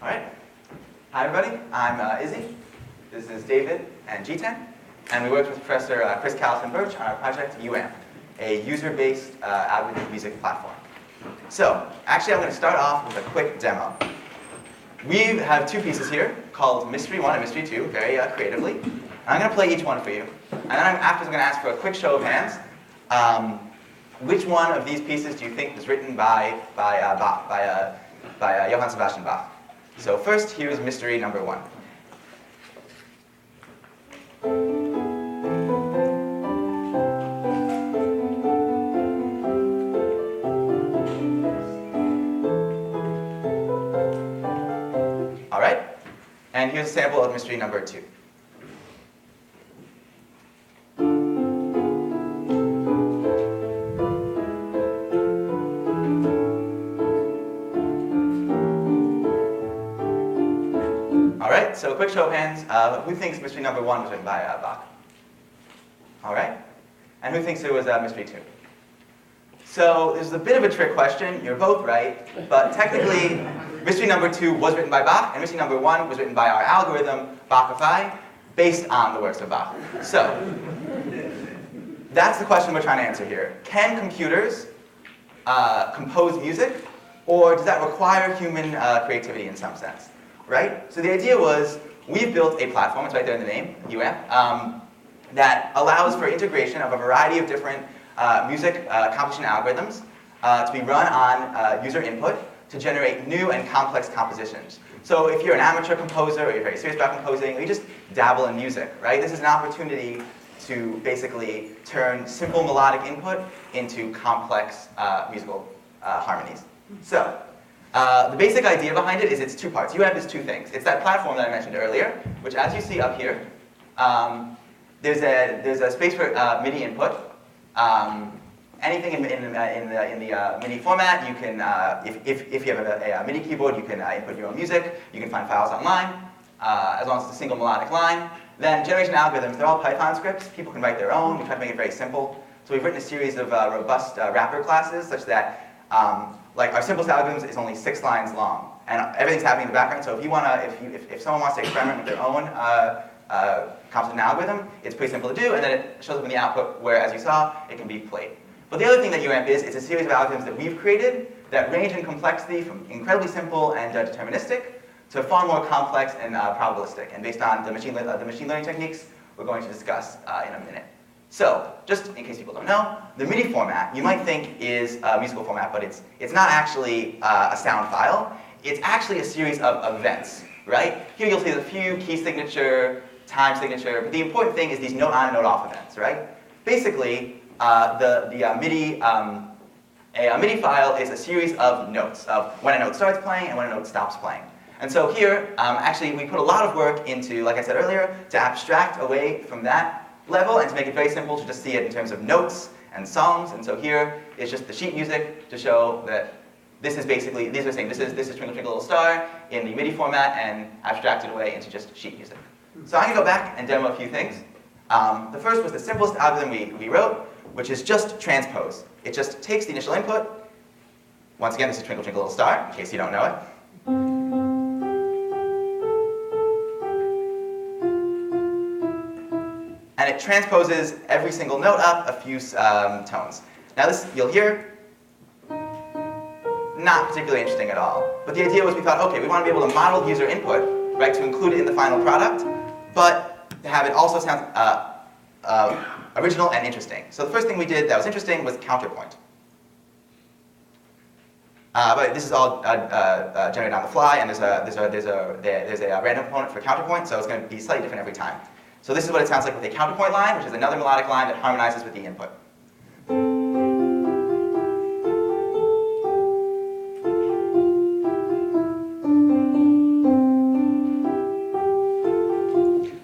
All right. Hi, everybody. I'm Izzy. This is David and Jiten. And we worked with Professor Chris Callison-Burch on our project UAMP, a user-based algorithmic music platform. So, actually, I'm going to start off with a quick demo. We have two pieces here called Mystery 1 and Mystery 2, very creatively. And I'm going to play each one for you. And then afterwards, I'm going to ask for a quick show of hands. Which one of these pieces do you think was written by Bach, by Johann Sebastian Bach? So first, here's Mystery number 1. All right, and here's a sample of Mystery number 2. So a quick show of hands, who thinks Mystery number 1 was written by Bach? All right. And who thinks it was Mystery 2? So this is a bit of a trick question. You're both right. But technically, Mystery number 2 was written by Bach, and Mystery number 1 was written by our algorithm, Bachify, based on the works of Bach. So that's the question we're trying to answer here. Can computers compose music, or does that require human creativity in some sense? Right? So the idea was, we've built a platform, it's right there in the name, UAMP, that allows for integration of a variety of different music composition algorithms to be run on user input to generate new and complex compositions. So if you're an amateur composer, or you're very serious about composing, or you just dabble in music, right? This is an opportunity to basically turn simple melodic input into complex musical harmonies. So, the basic idea behind it is it's two parts. UAMP is two things. It's that platform that I mentioned earlier, which, as you see up here, there's a space for MIDI input. Anything in the MIDI format, you can, if you have a MIDI keyboard, you can input your own music. You can find files online, as long as it's a single melodic line. Then generation algorithms, they're all Python scripts. People can write their own. We try to make it very simple. So we've written a series of robust wrapper classes such that like our simplest algorithms is only 6 lines long, and everything's happening in the background. So if you want to, if someone wants to experiment with their own composition algorithm, it's pretty simple to do, and then it shows up in the output where, as you saw, it can be played. But the other thing that UAMP is, it's a series of algorithms that we've created that range in complexity from incredibly simple and deterministic to far more complex and probabilistic, and based on the machine learning techniques we're going to discuss in a minute. So, just in case people don't know, the MIDI format you might think is a musical format, but it's not actually a sound file. It's actually a series of events, right? Here you'll see a few key signature, time signature, but the important thing is these note on and note off events, right? Basically, a MIDI file is a series of notes of when a note starts playing and when a note stops playing. And so here, actually, we put a lot of work into, like I said earlier, to abstract away from that level and to make it very simple to just see it in terms of notes and songs. And so here is just the sheet music to show that this is basically, these are saying this is Twinkle Twinkle Little Star in the MIDI format and abstracted away into just sheet music. So I'm going to go back and demo a few things. The first was the simplest algorithm we wrote, which is just transpose. It just takes the initial input. Once again, this is Twinkle Twinkle Little Star, in case you don't know it. And it transposes every single note up a few tones. Now this, you'll hear, not particularly interesting at all. But the idea was we thought, okay, we want to be able to model user input, right, to include it in the final product, but to have it also sound original and interesting. So the first thing we did that was interesting was Counterpoint. But this is all generated on the fly, and there's a random component for Counterpoint, so it's going to be slightly different every time. So this is what it sounds like with a counterpoint line, which is another melodic line that harmonizes with the input.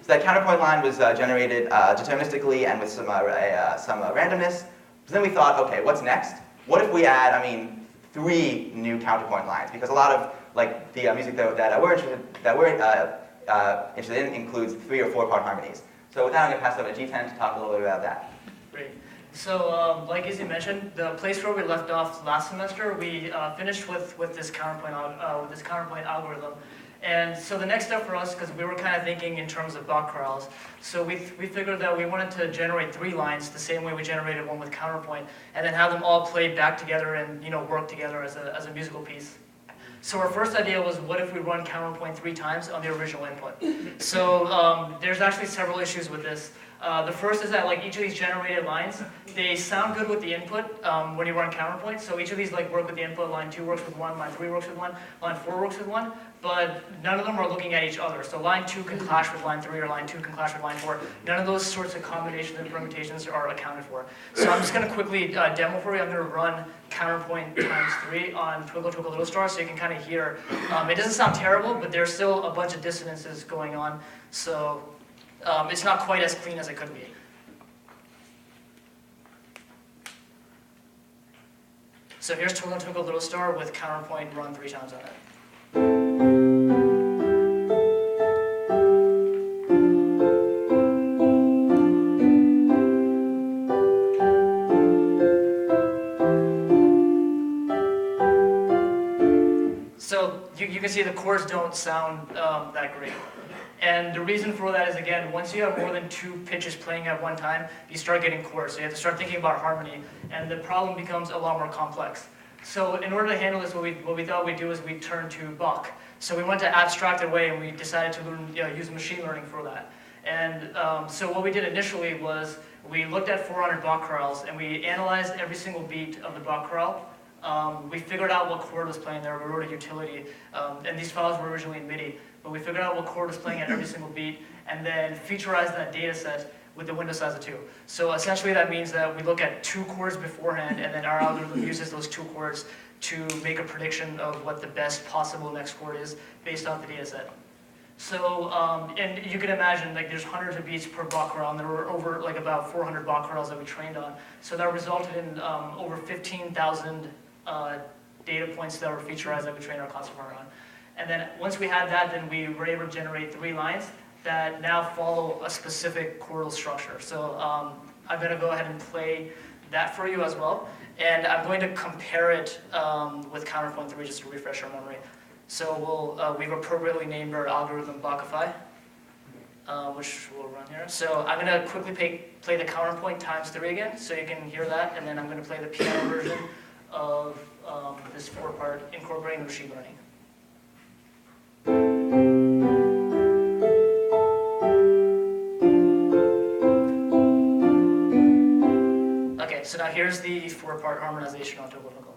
So that counterpoint line was generated deterministically and with some randomness. So then we thought, okay, what's next? What if we add, 3 new counterpoint lines? Because a lot of like the music that we're interested in includes 3 or 4 part harmonies. So with that, I'm going to pass it over to Jiten to talk a little bit about that. Great. Like Izzy mentioned, the place where we left off last semester, we finished with this counterpoint algorithm. And so the next step for us, because we were kind of thinking in terms of Bach chorales, so we figured that we wanted to generate 3 lines the same way we generated one with Counterpoint, and then have them all play back together and work together as a musical piece. So our first idea was, what if we run Counterpoint 3 times on the original input? So there's actually several issues with this. The first is that each of these generated lines, they sound good with the input when you run Counterpoint. So each of these work with the input. Line 2 works with 1, line 3 works with 1, line 4 works with 1, but none of them are looking at each other. So line 2 can clash with line 3, or line 2 can clash with line 4. None of those sorts of combinations and permutations are accounted for. So I'm just going to quickly demo for you. I'm going to run Counterpoint times 3 on Twinkle Twinkle Little Star, so you can kind of hear. It doesn't sound terrible, but there's still a bunch of dissonances going on. So it's not quite as clean as it could be. So here's Twinkle Twinkle Little Star with Counterpoint run 3 times on it. So you can see the chords don't sound that great. And the reason for that is, again, once you have more than 2 pitches playing at one time, you start getting chords. So you have to start thinking about harmony, and the problem becomes a lot more complex. So in order to handle this, what we thought we'd do is we'd turn to Bach. So we went to abstract away, and we decided to use machine learning for that. And so what we did initially was we looked at 400 Bach chorales, and we analyzed every single beat of the Bach chorale. We figured out what chord was playing there. We wrote a utility, and these files were originally in MIDI. But we figured out what chord was playing at every single beat, and then featurized that data set with the window size of 2. So essentially that means that we look at 2 chords beforehand, and then our algorithm uses those 2 chords to make a prediction of what the best possible next chord is based off the data set. So, and you can imagine, there's hundreds of beats per Bach chorale, and there were over about 400 Bach chorales that we trained on. So that resulted in over 15,000 data points that were featurized that we trained our classifier on. And then once we had that, then we were able to generate 3 lines that now follow a specific chordal structure. So I'm going to go ahead and play that for you as well. And I'm going to compare it with Counterpoint 3 just to refresh our memory. So we've appropriately named our algorithm Bachify, which we'll run here. So I'm going to quickly play the Counterpoint times 3 again, so you can hear that. And then I'm going to play the piano version of this 4-part incorporating machine learning. Okay, so now here's the 4-part harmonization on Twinkle Twinkle.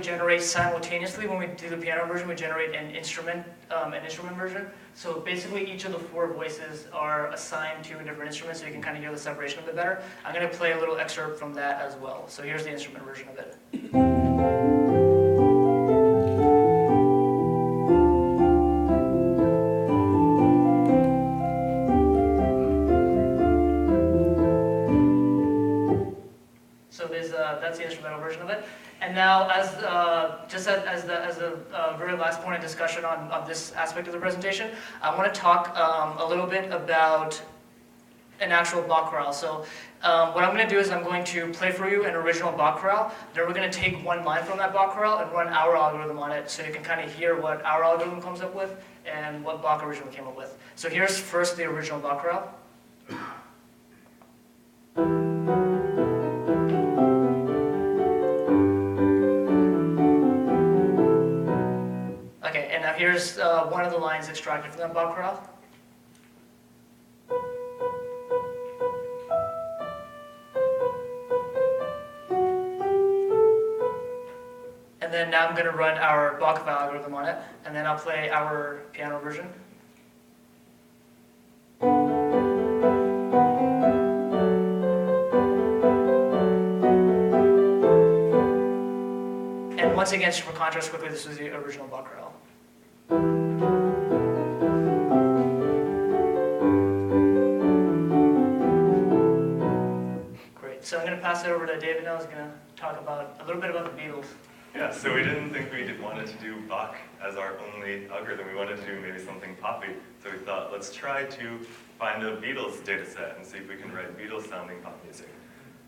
Generate simultaneously. When we do the piano version, we generate an instrument version. So basically each of the 4 voices are assigned to a different instrument, so you can kind of hear the separation a bit better. I'm going to play a little excerpt from that as well. So here's the instrument version of it. So that's the instrumental version of it. And now, as a very last point of discussion on this aspect of the presentation, I want to talk a little bit about an actual Bach chorale. So what I'm going to do is I'm going to play for you an original Bach chorale. Then we're going to take 1 line from that Bach chorale and run our algorithm on it, so you can kind of hear what our algorithm comes up with and what Bach originally came up with. So here's first the original Bach chorale. Okay, and now here's one of the lines extracted from that Bach chorale. And then now I'm going to run our Bachify algorithm on it, and then I'll play our piano version. once again, just for contrast quickly, this was the original Bach chorale. Great. So I'm going to pass it over to David now. He's going to talk about a little bit about the Beatles. Yeah, so we didn't think we wanted to do Bach as our only algorithm. We wanted to do maybe something poppy. So we thought, let's try to find a Beatles data set and see if we can write Beatles-sounding pop music.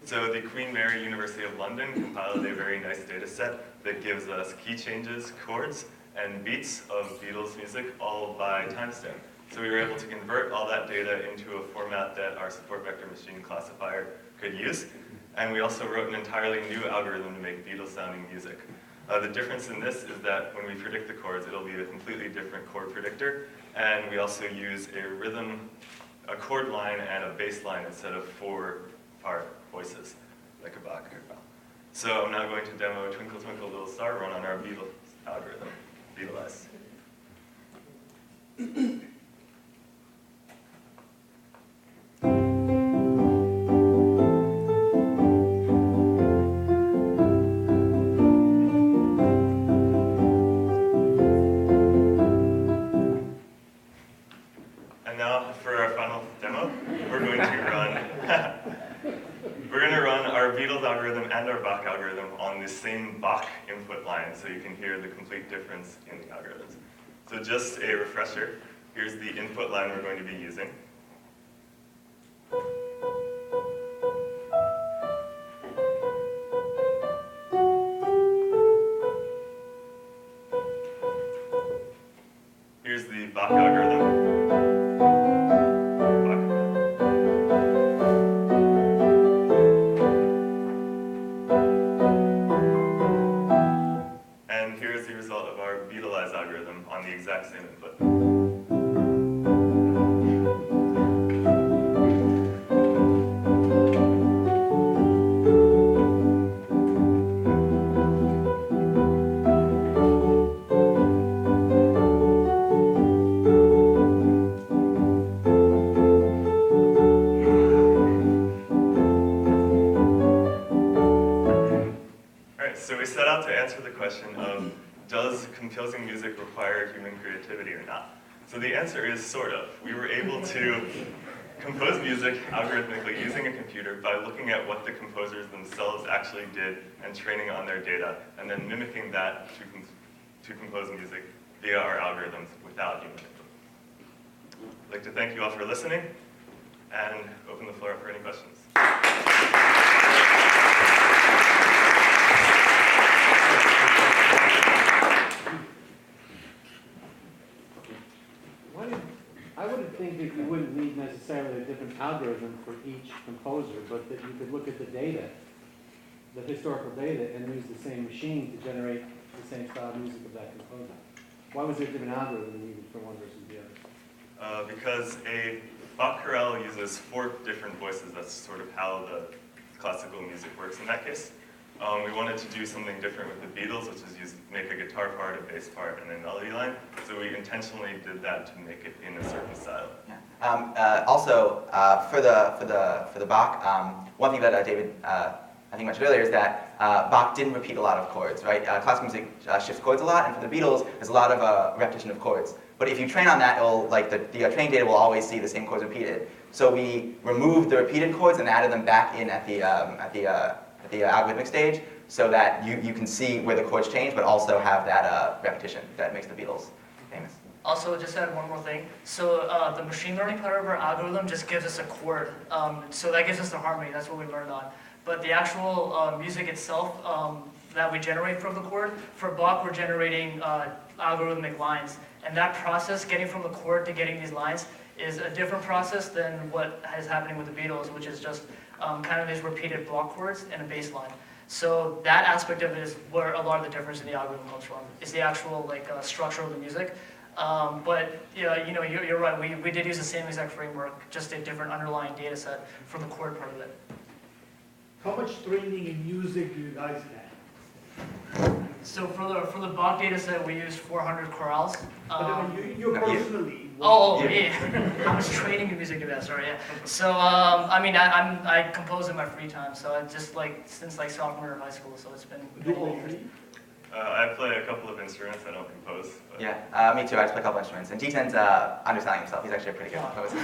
So the Queen Mary University of London compiled a very nice data set that gives us key changes, chords, and beats of Beatles music all by timestamp. So we were able to convert all that data into a format that our support vector machine classifier could use. And we also wrote an entirely new algorithm to make Beatles-sounding music. The difference in this is that when we predict the chords, it'll be a completely different chord predictor. And we also use a rhythm, a chord line, and a bass line instead of 4-part voices, like a Bach chorale. So I'm now going to demo Twinkle Twinkle Little Star run on our Beatles algorithm, Beatles. And now for our final demo, we're going to run our Beatles algorithm and our Bach algorithm on the same Bach input line, so you can hear the complete difference in the algorithms. So just a refresher, here's the input line we're going to be using. Here's the Bach algorithm. And here's the result of our Beatles algorithm on the exact same input. So we set out to answer the question of, does composing music require human creativity or not? So the answer is sort of. We were able to compose music algorithmically using a computer by looking at what the composers themselves actually did and training on their data, and then mimicking that to compose music via our algorithms without human input. I'd like to thank you all for listening and open the floor up for any questions. I would think that you wouldn't need necessarily a different algorithm for each composer, but that you could look at the data, the historical data, and use the same machine to generate the same style of music of that composer. Why was there a different algorithm needed for one versus the other? Because a Bach chorale uses 4 different voices. That's sort of how the classical music works in that case. We wanted to do something different with the Beatles, which is make a guitar part, a bass part, and a melody line. So we intentionally did that to make it in a certain style. Yeah. Also, for the Bach, one thing that David I think mentioned earlier is that Bach didn't repeat a lot of chords, right? Classical music shifts chords a lot, and for the Beatles, there's a lot of repetition of chords. But if you train on that, it'll, like the training data will always see the same chords repeated. So we removed the repeated chords and added them back in at the algorithmic stage, so that you can see where the chords change, but also have that repetition that makes the Beatles famous. Also, just add one more thing. So the machine learning part of our algorithm just gives us a chord. So that gives us the harmony. That's what we learned on. But the actual music itself that we generate from the chord, for Bach, we're generating algorithmic lines. And that process, getting from the chord to getting these lines, is a different process than what is happening with the Beatles, which is just kind of these repeated block chords and a bass line. So that aspect of it is where a lot of the difference in the algorithm comes from, is the actual structure of the music. But yeah, you're right, we did use the same exact framework, just a different underlying data set for the chord part of it. How much training in music do you guys have? So for the Bach data set, we used 400 chorales. You personally. Yeah. How much training in music do you have? Sorry, yeah. So I compose in my free time. So I just since sophomore year of high school. So it's been. Do all three? I play a couple of instruments. I don't compose. But Yeah, me too. I just play a couple instruments. And Jiten's underselling himself. He's actually a pretty good composer.